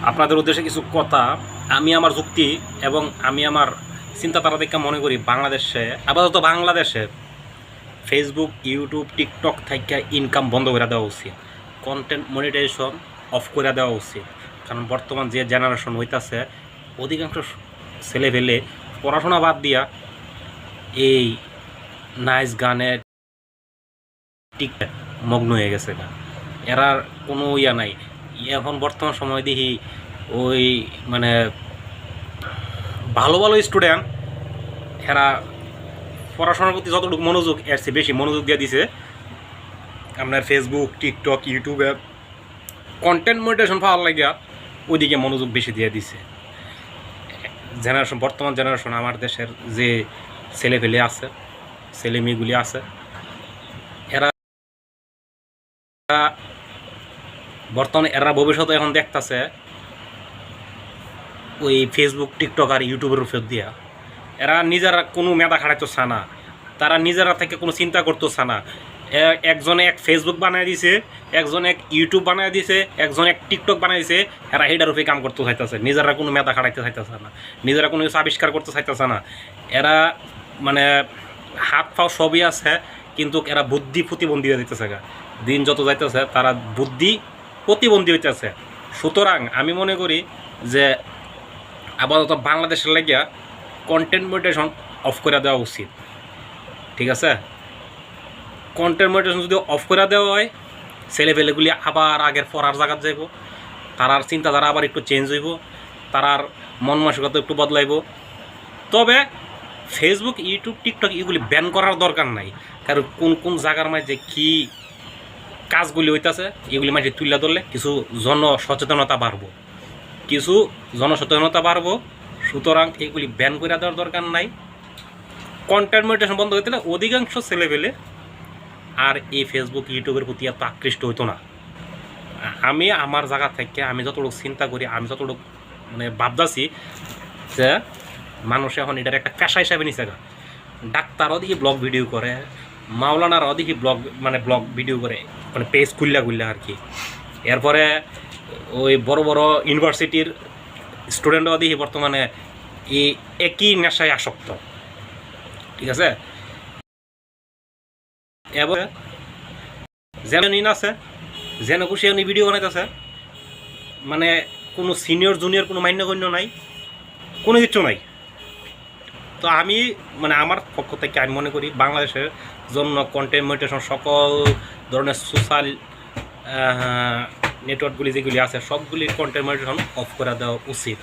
আপনাদের উদ্দেশ্যে কিছু কথা। আমি আমার যুক্তি এবং আমি আমার চিন্তাধারা দেখে মনে করি আপাতত বাংলাদেশে ফেসবুক, ইউটিউব, টিকটক থেকে ইনকাম বন্ধ করে দেওয়া উচিত। কন্টেন্ট মনিটাইজেশন অফ করে দেওয়া উচিত। কারণ বর্তমান যে জেনারেশন হইতাছে, অধিকাংশ ছেলেপেলে পড়াশোনা বাদ দিয়া এই নাইস গানে টিকটক মগ্ন হয়ে গেছে। এরা কোনো ইয়া নাই। এখন বর্তমান সময় দেখি ওই মানে ভালো ভালো স্টুডেন্ট এরা পড়াশোনার প্রতি যতটুকু মনোযোগ, এর চেয়ে বেশি মনোযোগ দিয়ে দিছে আপনার ফেসবুক, টিকটক, ইউটিউবে কন্টেন্ট মনিটাইজেশন পাওয়ার লাগিয়া ওইদিকে মনোযোগ বেশি দিয়ে দিছে। বর্তমান জেনারেশন আমার দেশের যে ছেলেপেলে আছে, ছেলে মেয়েগুলি আছে, এরা বর্তমানে ভবিষ্যতে এখন দেখতেছে ওই ফেসবুক, টিকটক আর ইউটিউবের উপর দিয়া। এরা নিজেরা কোনো মেধা খাটাইতেছে না, তারা নিজেরা থেকে কোনো চিন্তা করতেছে না। একজনে এক ফেসবুক বানিয়ে দিছে, একজন এক ইউটিউব বানিয়ে দিছে, একজন এক টিকটক বানিয়ে দিছে। এরা হেডার উপরে কাম করতে চাইতেছে, নিজেরা কোনো মেধা খাটাইতে চাইতেছে না, নিজেরা কোনো কিছু আবিষ্কার করতে চাইতেছে না। এরা মানে হাত পাও সবই আছে, কিন্তু এরা বুদ্ধি প্রতিবন্ধী হয়ে দিতেছে। দিন যত যাইতেছে তারা বুদ্ধি প্রতিবন্ধী হইতেছে। সুতরাং আমি মনে করি যে আপাতত বাংলাদেশের লাগিয়া কন্টেন্ট মনিটাইজেশন অফ করে দেওয়া উচিত। ঠিক আছে, কন্টেন্ট মনিটাইজেশন যদি অফ করে দেওয়া হয়, ছেলেপেলেগুলি আবার আগের পড়ার জায়গা যাইব, তারার চিন্তাধারা আবার একটু চেঞ্জ হইব, তারার মন মানসিকতা একটু বদলাইব। তবে ফেসবুক, ইউটিউব, টিকটক এগুলি ব্যান করার দরকার নাই। কারণ কোন কোন জায়গার মাঝে কী কাজগুলি হইতেছে এগুলি মাঝে তুলে ধরলে কিছু জনসচেতনতা বাড়বো। সুতরাং এগুলি ব্যান করে দেওয়ার দরকার নাই। কন্টেন্ট মনিটাইজেশন বন্ধ হইতে না, অধিকাংশ ছেলেপেলে আর এই ফেসবুক, ইউটিউবের প্রতি এত আকৃষ্ট হইতো না। আমি আমার জায়গা থেকে আমি যতটুকু চিন্তা করি, আমি যতটুকু মানে ভাবতেছি যে মানুষ এখন এটার একটা পেশা হিসাবে নিছে। ডাক্তারও দেখি ব্লগ ভিডিও করে, মাওলানারও দেখি ব্লগ ভিডিও করে, মানে পেজ খুললা আর কি। এরপরে ওই বড় বড় ইউনিভার্সিটির স্টুডেন্টও দেখি বর্তমানে এই একই নেশায় আসক্ত। ঠিক আছে, এবার যেন আছে, যেন খুশি উনি ভিডিও বানাইতেছে, মানে কোনো সিনিয়র জুনিয়র কোনো মান্যগণ্য নাই, কোনো কিছু নাই। তো আমি মানে আমার পক্ষ থেকে আমি মনে করি বাংলাদেশের জন্য কন্টেন্ট মনিটাইজেশন সকল ধরনের সোশ্যাল নেটওয়ার্কগুলি যেগুলি আছে সবগুলি কন্টেন্ট মনিটাইজেশন অফ করে দেওয়া উচিত।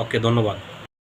ওকে, ধন্যবাদ।